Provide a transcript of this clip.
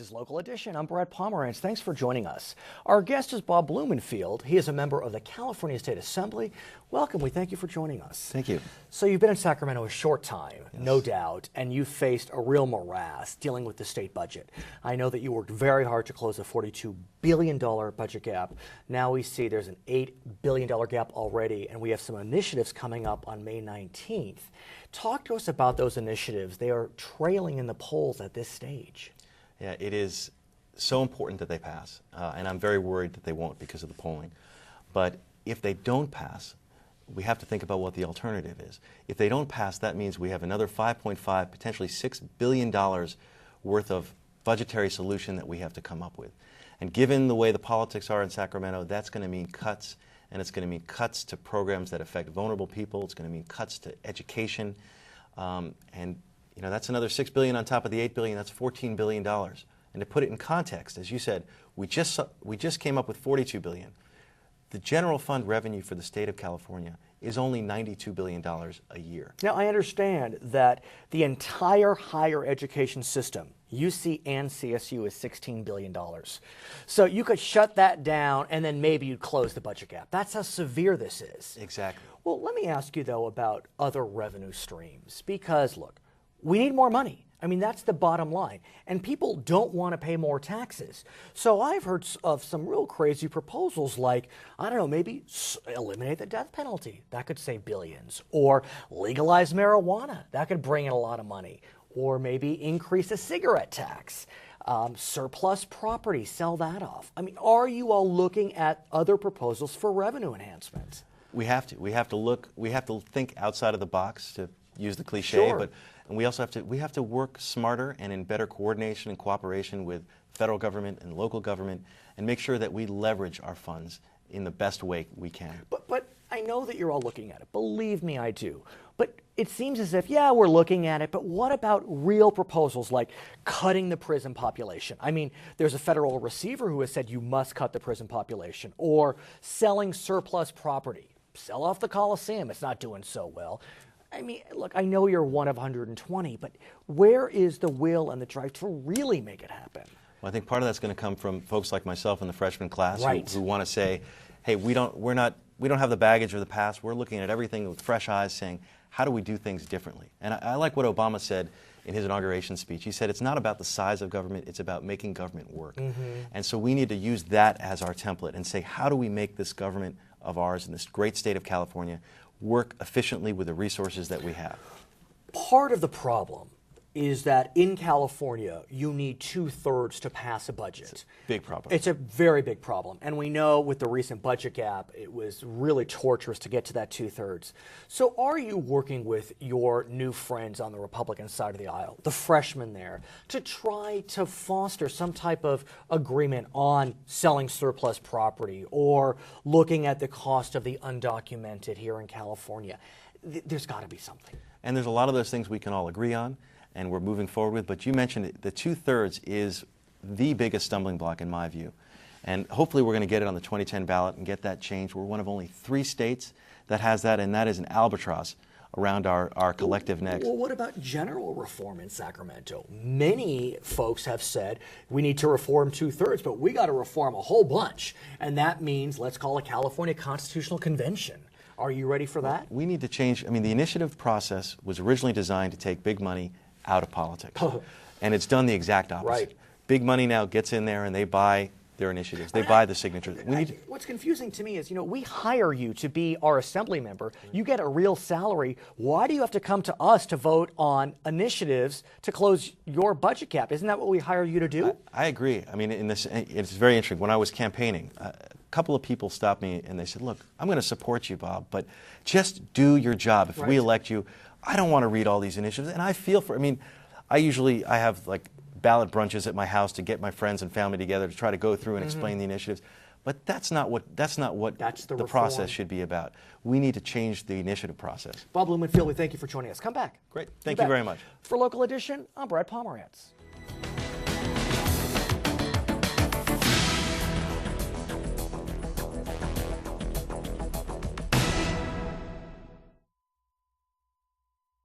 is Local Edition. I'm Brad Pomerantz. Thanks for joining us. Our guest is Bob Blumenfield. He is a member of the California State Assembly. Welcome. We thank you for joining us. Thank you. So you've been in Sacramento a short time, Yes. no doubt, and you faced a real morass dealing with the state budget. I know that you worked very hard to close a $42 billion budget gap. Now we see there's an $8 billion gap already, and we have some initiatives coming up on May 19th. Talk to us about those initiatives. They are trailing in the polls at this stage. Yeah, it is so important that they pass, and I'm very worried that they won't because of the polling. But if they don't pass, we have to think about what the alternative is. If they don't pass, that means we have another $5.5, potentially $6 billion worth of budgetary solution that we have to come up with. And given the way the politics are in Sacramento, that's going to mean cuts, and it's going to mean cuts to programs that affect vulnerable people. It's going to mean cuts to education, and you know, that's another $6 billion on top of the $8 billion. That's $14 billion. And to put it in context, as you said, we just came up with $42 billion. The general fund revenue for the state of California is only $92 billion a year. Now, I understand that the entire higher education system, UC and CSU, is $16 billion. So you could shut that down and then maybe you'd close the budget gap. That's how severe this is. Exactly. Well, let me ask you, though, about other revenue streams. Because, look, we need more money. I mean, that's the bottom line. And people don't want to pay more taxes. So I've heard of some real crazy proposals like, I don't know, maybe eliminate the death penalty. That could save billions. Or legalize marijuana. That could bring in a lot of money. Or maybe increase the cigarette tax. Surplus property, sell that off. I mean, are you all looking at other proposals for revenue enhancement? We have to. We have to think outside of the box, to use the cliche, Sure. And we also have to work smarter and in better coordination and cooperation with federal government and local government, and make sure that we leverage our funds in the best way we can. But I know that you're all looking at it. Believe me, I do. But it seems as if, yeah, we're looking at it, but what about real proposals like cutting the prison population? I mean, there's a federal receiver who has said you must cut the prison population, or selling surplus property. Sell off the Coliseum. It's not doing so well. I mean, look, I know you're one of 120, but where is the will and the drive to really make it happen? Well, I think part of that's going to come from folks like myself in the freshman class, Right. who want to say, hey, we don't have the baggage of the past. We're looking at everything with fresh eyes, saying, how do we do things differently? And I like what Obama said in his inauguration speech. He said, it's not about the size of government, it's about making government work. And so we need to use that as our template and say, how do we make this government of ours in this great state of California work efficiently with the resources that we have? Part of the problem is that in California, you need 2/3 to pass a budget. It's a big problem. It's a very big problem. And we know with the recent budget gap, it was really torturous to get to that 2/3. So are you working with your new friends on the Republican side of the aisle, the freshmen there, to try to foster some type of agreement on selling surplus property or looking at the cost of the undocumented here in California? There's got to be something. And there's a lot of those things we can all agree on, and we're moving forward with, but you mentioned it, the 2/3 is the biggest stumbling block in my view. And hopefully we're going to get it on the 2010 ballot and get that changed. We're one of only 3 states that has that, and that is an albatross around our collective necks. Well, what about general reform in Sacramento? Many folks have said we need to reform 2/3, but we got to reform a whole bunch. And that means let's call a California Constitutional Convention. Are you ready for that? We need to change. I mean, the initiative process was originally designed to take big money out of politics. And it's done the exact opposite. Right. Big money now gets in there and they buy their initiatives. They buy the signatures. What's confusing to me is, you know, we hire you to be our assembly member. You get a real salary. Why do you have to come to us to vote on initiatives to close your budget gap? Isn't that what we hire you to do? I agree. I mean, it's very interesting. When I was campaigning, a couple of people stopped me and they said, look, I'm going to support you, Bob, but just do your job. If we elect you, I don't want to read all these initiatives. And I feel for, I mean, I have like ballot brunches at my house to get my friends and family together to try to go through and explain the initiatives. But that's not what the process should be about. We need to change the initiative process. Bob Blumenfield, we thank you for joining us. Come back. Great. Thank you very much. For Local Edition, I'm Brad Pomerantz.